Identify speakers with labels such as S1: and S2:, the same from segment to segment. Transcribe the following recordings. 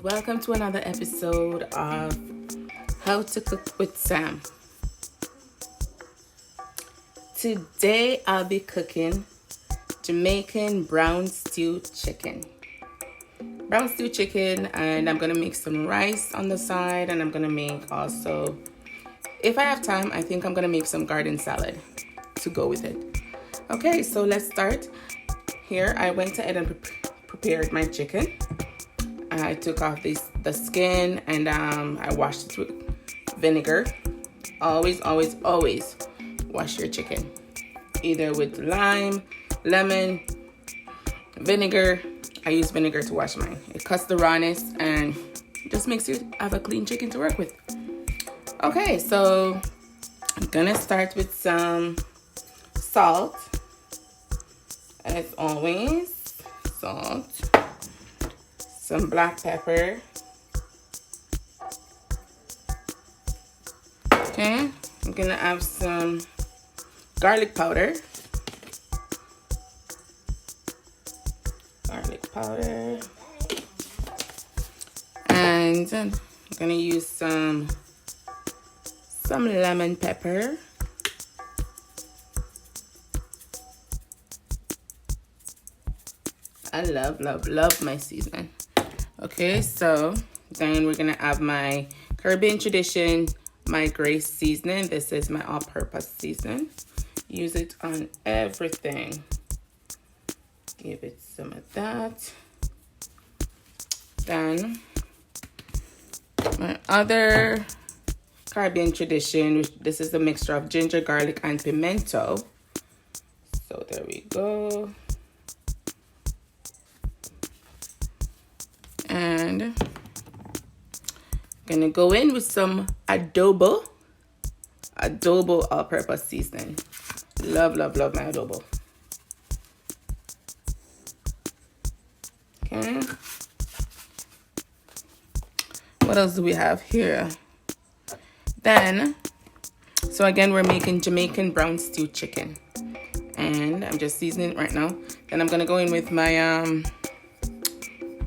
S1: Welcome to another episode of How to Cook with Sam. Today I'll be cooking Jamaican Brown Stew Chicken. Brown Stew Chicken, and I'm going to make some rice on the side, and I'm going to make also, if I have time, I think I'm going to make some garden salad to go with it. Okay, so let's start. Here I went ahead and prepared my chicken. I took off the skin and I washed it with vinegar. Always wash your chicken. Either with lime, lemon, vinegar. I use vinegar to wash mine. It cuts the rawness and just makes you have a clean chicken to work with. Okay, so I'm gonna start with some salt. As always, salt. Some black pepper. Okay, I'm gonna have some garlic powder. And I'm gonna use some lemon pepper. I love my seasoning. Okay, so then we're gonna add my Caribbean Tradition, my Grace seasoning. This is my all-purpose seasoning. Use it on everything. Give it some of that. Then my other Caribbean Tradition, which this is a mixture of ginger, garlic, and pimento. So there we go. And I'm gonna go in with some adobo all-purpose seasoning. Love my adobo. Okay. What else do we have here? Then, so again, we're making Jamaican Brown Stew Chicken. And I'm just seasoning it right now. Then I'm gonna go in with my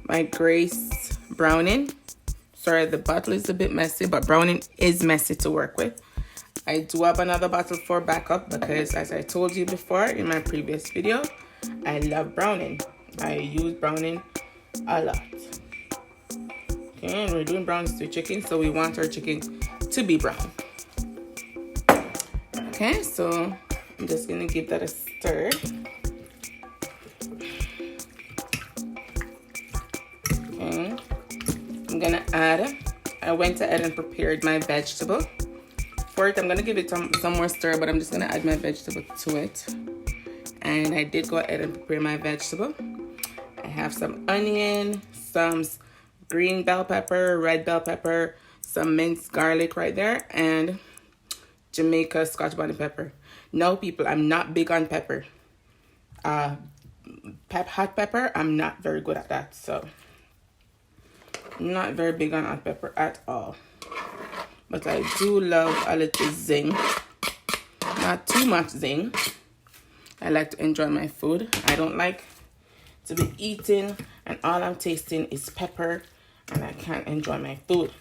S1: my Grace browning. Sorry, the bottle is a bit messy, but browning is messy to work with. I do have another bottle for backup because, as I told you before in my previous video, I love browning. I use browning a lot. Okay, and we're doing brown stew chicken, so we want our chicken to be brown. Okay, so I'm just gonna give that a stir. I'm gonna add, I went ahead and prepared my vegetable. For it, I'm gonna give it some more stir, but I'm just gonna add my vegetable to it. And I did go ahead and prepare my vegetable. I have some onion, some green bell pepper, red bell pepper, some minced garlic right there, and Jamaica Scotch bonnet pepper. No, people, I'm not big on pepper. Hot pepper, I'm not very good at that, so I'm not very big on hot pepper at all. But I do love a little zing. Not too much zing. I like to enjoy my food. I don't like to be eating and all I'm tasting is pepper and I can't enjoy my food.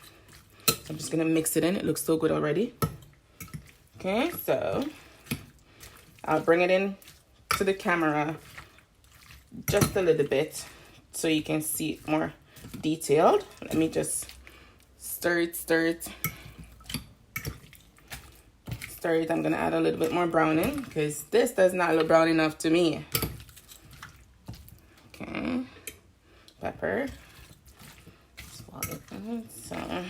S1: So I'm just gonna mix it in. It looks so good already. Okay, so I'll bring it in to the camera just a little bit so you can see it more detailed. Let me just stir it. I'm gonna add a little bit more browning because this does not look brown enough to me. Okay, pepper. So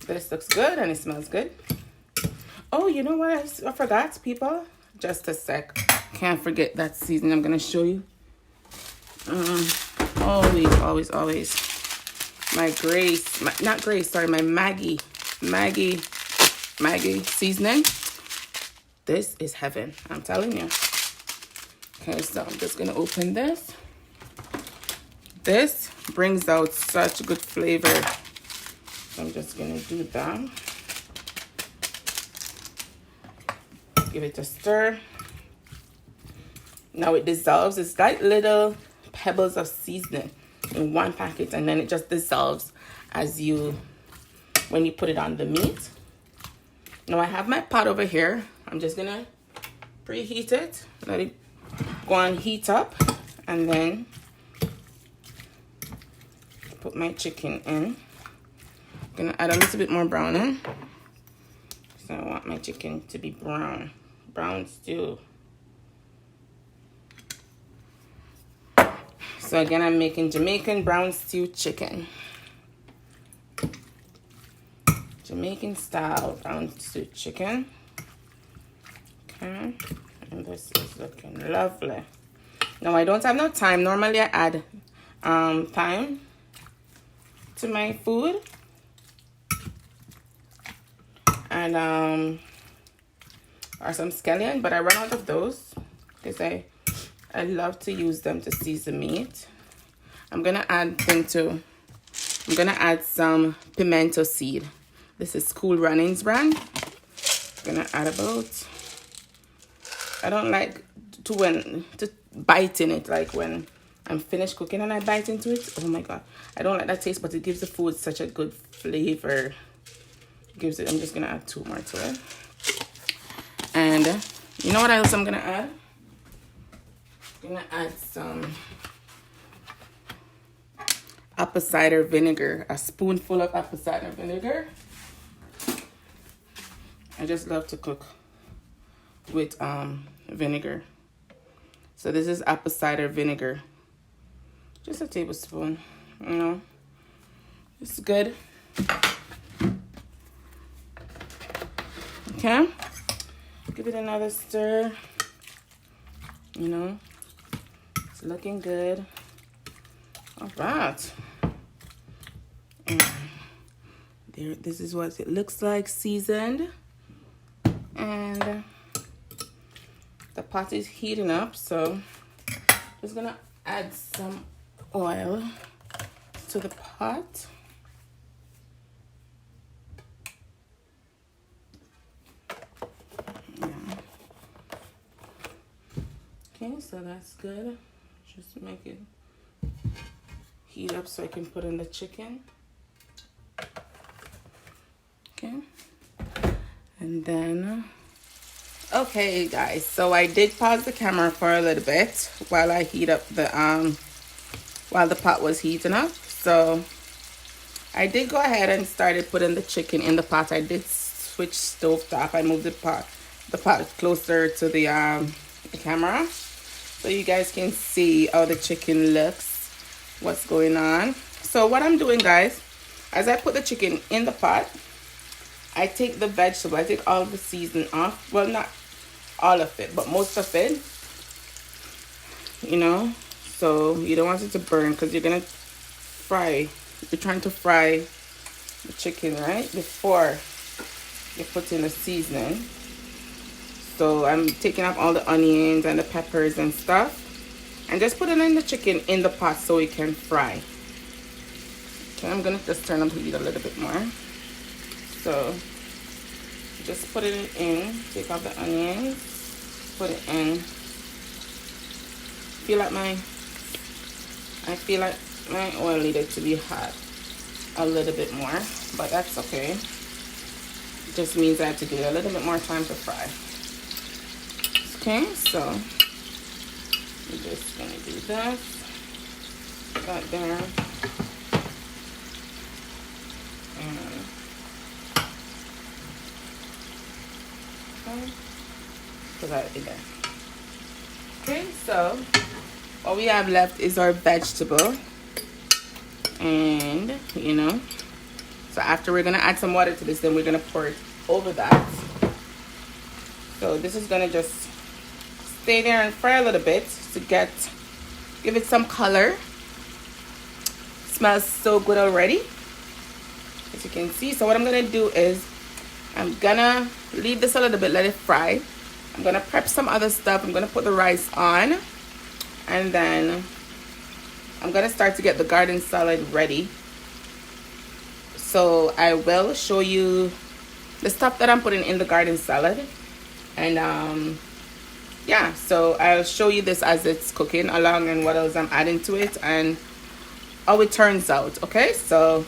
S1: this looks good and it smells good. Oh, you know what I forgot, people? Just a sec. Can't forget that seasoning I'm gonna show you. Always. My Maggie seasoning. This is heaven, I'm telling you. Okay, so I'm just gonna open this. This brings out such good flavor. So I'm just gonna do that. Give it a stir. Now it dissolves. It's like little pebbles of seasoning. in one packet, and then it just dissolves when you put it on the meat. Now I have my pot over here. I'm just gonna preheat it, let it go and heat up, and then put my chicken in. I'm gonna add a little bit more brown in. So I want my chicken to be brown stew. So again, I'm making Jamaican Brown Stew Chicken. Jamaican style brown stew chicken. Okay, and this is looking lovely. Now I don't have no thyme. Normally I add thyme to my food, and or some scallion, but I run out of those because I love to use them to season meat. I'm gonna add some pimento seed. This is Cool Runnings brand. I'm gonna add about, I don't like to bite in it, like when I'm finished cooking and I bite into it. Oh my god, I don't like that taste, but it gives the food such a good flavor. I'm just gonna add 2 more to it. And you know what else I'm gonna add? I'm gonna add some apple cider vinegar, a spoonful of apple cider vinegar. I just love to cook with vinegar. So this is apple cider vinegar. Just a tablespoon, you know. It's good. Okay. Give it another stir. You know. It's looking good. All right. And there, this is what it looks like, seasoned. And the pot is heating up, so I'm just gonna add some oil to the pot. Yeah. Okay, so that's good. Just make it heat up so I can put in the chicken. Okay. And then, okay guys, so I did pause the camera for a little bit while I heat up the while the pot was heating up. So I did go ahead and started putting the chicken in the pot. I did switch stove top. I moved the pot closer to the camera so you guys can see how the chicken looks, what's going on. So what I'm doing, guys, as I put the chicken in the pot, I take the vegetable, I take all of the seasoning off. Well, not all of it, but most of it, you know. So you don't want it to burn because you're gonna fry. You're trying to fry the chicken, right, before you put in the seasoning. So I'm taking off all the onions and the peppers and stuff, and just putting in the chicken in the pot so it can fry. Okay, I'm gonna just turn up the heat a little bit more. So just put it in, take out the onions, put it in. I feel like my oil needed to be hot a little bit more, but that's okay. It just means I have to give it a little bit more time to fry. Okay, so we're just gonna do this, that there, and put that in there. Okay, so what we have left is our vegetable, and you know, so after we're gonna add some water to this, then we're gonna pour it over that. So this is gonna just stay there and fry a little bit to give it some color. Smells so good already, as you can see. So what I'm gonna do is I'm gonna leave this a little bit, let it fry. I'm gonna prep some other stuff. I'm gonna put the rice on, and then I'm gonna start to get the garden salad ready. So I will show you the stuff that I'm putting in the garden salad, and yeah, so I'll show you this as it's cooking along and what else I'm adding to it, and how it turns out. Okay, so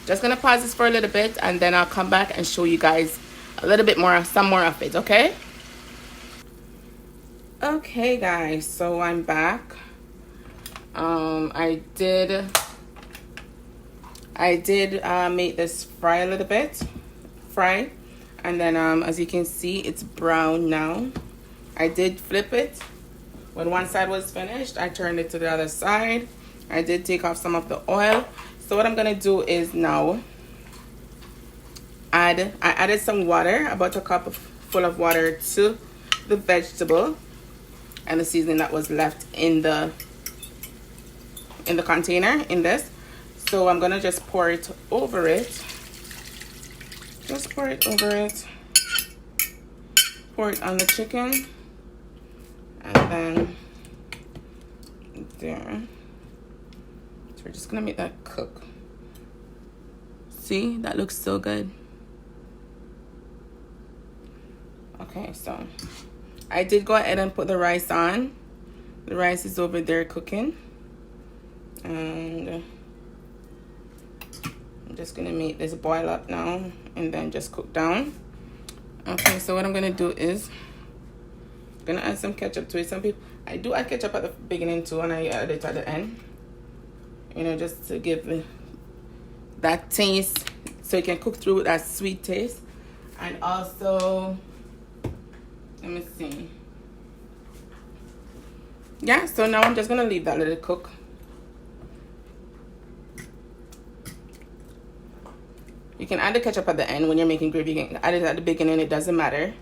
S1: just gonna pause this for a little bit, and then I'll come back and show you guys a little bit more, some more of it. Okay. Okay guys, so I'm back. I did make this fry a little bit, and then as you can see, it's brown now. I did flip it. When one side was finished, I turned it to the other side. I did take off some of the oil. So what I'm gonna do is now I added some water, about a cup full of water, to the vegetable and the seasoning that was left in the container in this. So I'm gonna just pour it over it. Just pour it over it. Pour it on the chicken, and then there. So we're just gonna make that cook. See, that looks so good. Okay, so I did go ahead and put the rice on. The rice is over there cooking, and I'm just gonna make this boil up now and then just cook down. Okay, so what I'm gonna do is I'm gonna add some ketchup to it. Some people, I do add ketchup at the beginning too, and I add it at the end, you know, just to give that taste, so you can cook through with that sweet taste. And also, let me see. Yeah, so now I'm just gonna leave that little cook. You can add the ketchup at the end when you're making gravy. You can add it at the beginning, it doesn't matter.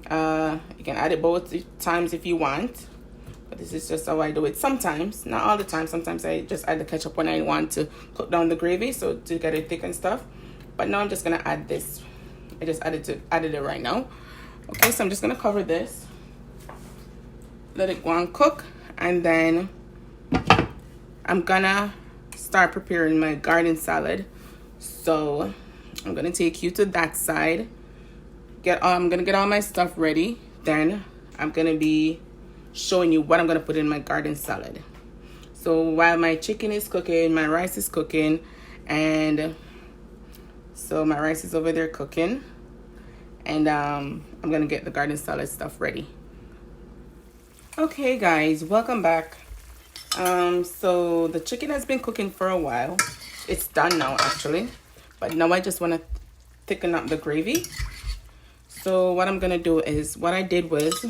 S1: You can add it both times if you want, but this is just how I do it sometimes. Not all the time. Sometimes I just add the ketchup when I want to cook down the gravy, so to get it thick and stuff. But now I'm just gonna add this. I just added it right now. Okay, so I'm just gonna cover this, let it go and cook, and then I'm gonna start preparing my garden salad. So I'm gonna take you to that side. I'm gonna get all my stuff ready. Then I'm gonna be showing you what I'm gonna put in my garden salad. So while my chicken is cooking, my rice is cooking, and so my rice is over there cooking, and I'm gonna get the garden salad stuff ready. Okay guys, welcome back. So the chicken has been cooking for a while. It's done now actually, but now I just want to thicken up the gravy. So what I'm gonna do is, what I did was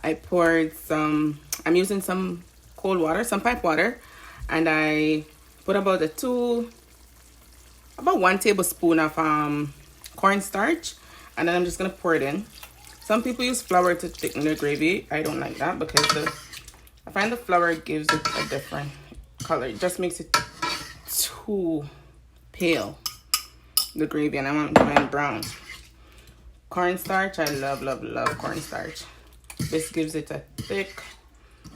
S1: I poured I'm using some cold water, some pipe water, and I put about 1 tablespoon of cornstarch, and then I'm just gonna pour it in. Some people use flour to thicken their gravy. I don't like that because I find the flour gives it a different color. It just makes it too pale, the gravy, and I want mine brown. Cornstarch, I love cornstarch. This gives it a thick,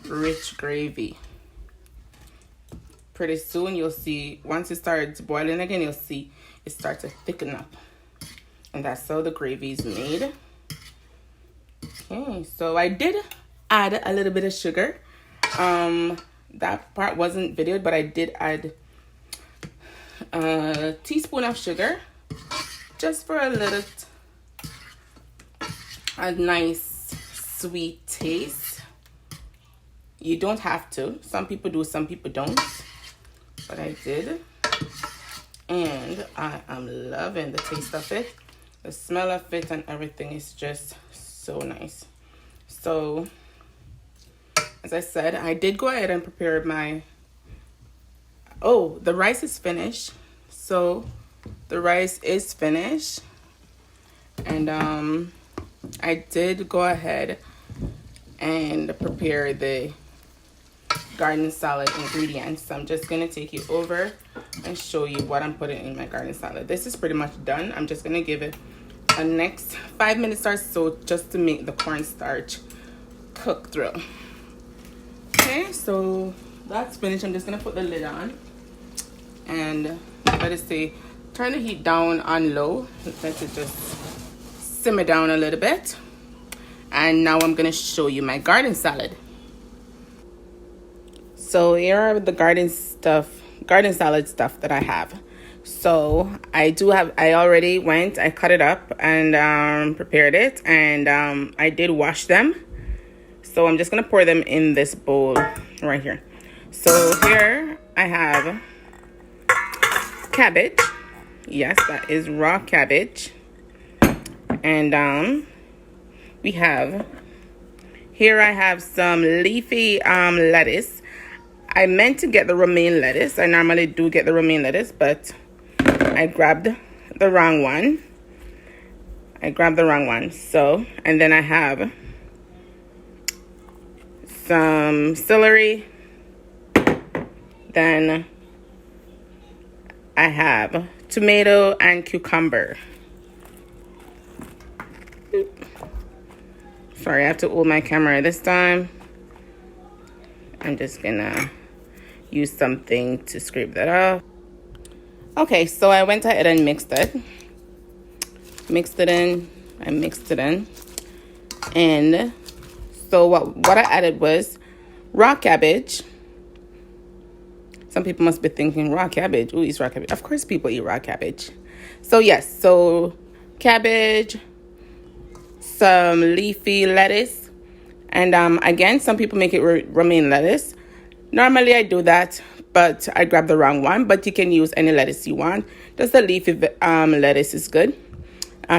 S1: rich gravy. Pretty soon you'll see, once it starts boiling again, you'll see it starts to thicken up. And that's how the gravy is made. Okay, so I did add a little bit of sugar. That part wasn't videoed, but I did add a teaspoon of sugar, just for a nice sweet taste. You don't have to. Some people do, some people don't, but I did, and I am loving the taste of it. The smell of it and everything is just so nice. So as I said, I did go ahead and prepare my, the rice is finished. So the rice is finished, and I did go ahead and prepare the garden salad ingredients. So I'm just gonna take you over and show you what I'm putting in my garden salad. This is pretty much done. I'm just gonna give it a next 5 minutes or so, just to make the cornstarch cook through. Okay, so that's finished. I'm just gonna put the lid on and let it stay. Turn the heat down on low. Let it just simmer down a little bit. And now I'm gonna show you my garden salad. So so here are the garden salad stuff that I have. So I already went, I cut it up and prepared it, and I did wash them. So I'm just gonna pour them in this bowl right here. So here I have cabbage. Yes, that is raw cabbage. And here I have some leafy lettuce. I meant to get the romaine lettuce. I normally do get the romaine lettuce, but I grabbed the wrong one. So, and then I have some celery. Then I have tomato and cucumber. Sorry, I have to hold my camera this time. I'm just gonna use something to scrape that off. Okay, so I went ahead and mixed it. I mixed it in. And so what I added was raw cabbage. Some people must be thinking, raw cabbage, who eats raw cabbage? Of course people eat raw cabbage. So yes, so cabbage, some leafy lettuce, and again, some people make it romaine lettuce. Normally I do that, but I grabbed the wrong one, but you can use any lettuce you want. Just the leafy lettuce is good.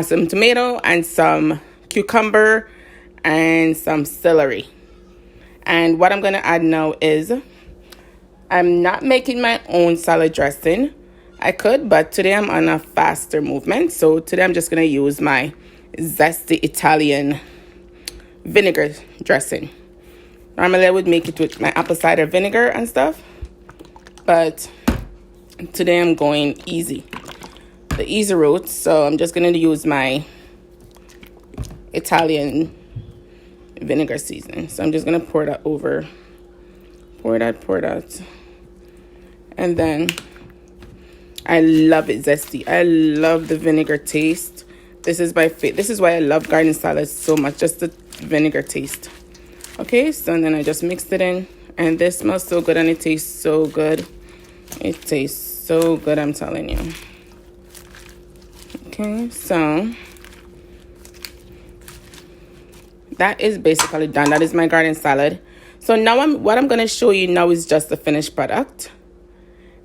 S1: Some tomato and some cucumber and some celery. And what I'm going to add now is, I'm not making my own salad dressing. I could, but today I'm on a faster movement. So today I'm just going to use my zesty Italian vinegar dressing. Normally I would make it with my apple cider vinegar and stuff, but today I'm going easy. The easy route. So I'm just going to use my Italian vinegar seasoning. So I'm just going to pour that over. Pour that. And then I love it zesty. I love the vinegar taste. This is my favorite. This is why I love garden salads so much. Just the vinegar taste. Okay, so and then I just mixed it in. And this smells so good and it tastes so good. It tastes so good, I'm telling you. Okay, so that is basically done. That is my garden salad. So now what I'm going to show you now is just the finished product.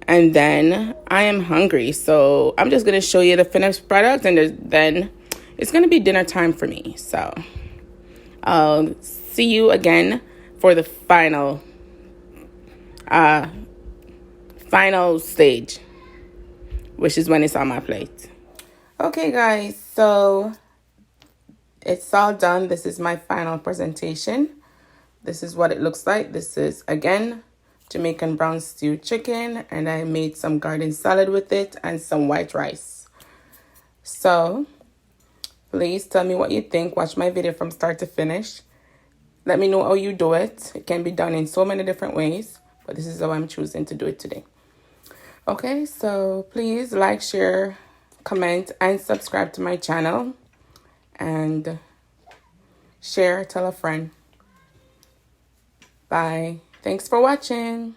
S1: And then I am hungry. So I'm just going to show you the finished product. And then it's going to be dinner time for me. So I'll see you again for the final stage, which is when it's on my plate. Okay, guys. So it's all done. This is my final presentation. This is what it looks like. This is, again, Jamaican Brown Stew Chicken. And I made some garden salad with it and some white rice. So please tell me what you think. Watch my video from start to finish. Let me know how you do it. It can be done in so many different ways, but this is how I'm choosing to do it today. Okay, so please like, share, comment, and subscribe to my channel. And share, tell a friend. Bye. Thanks for watching.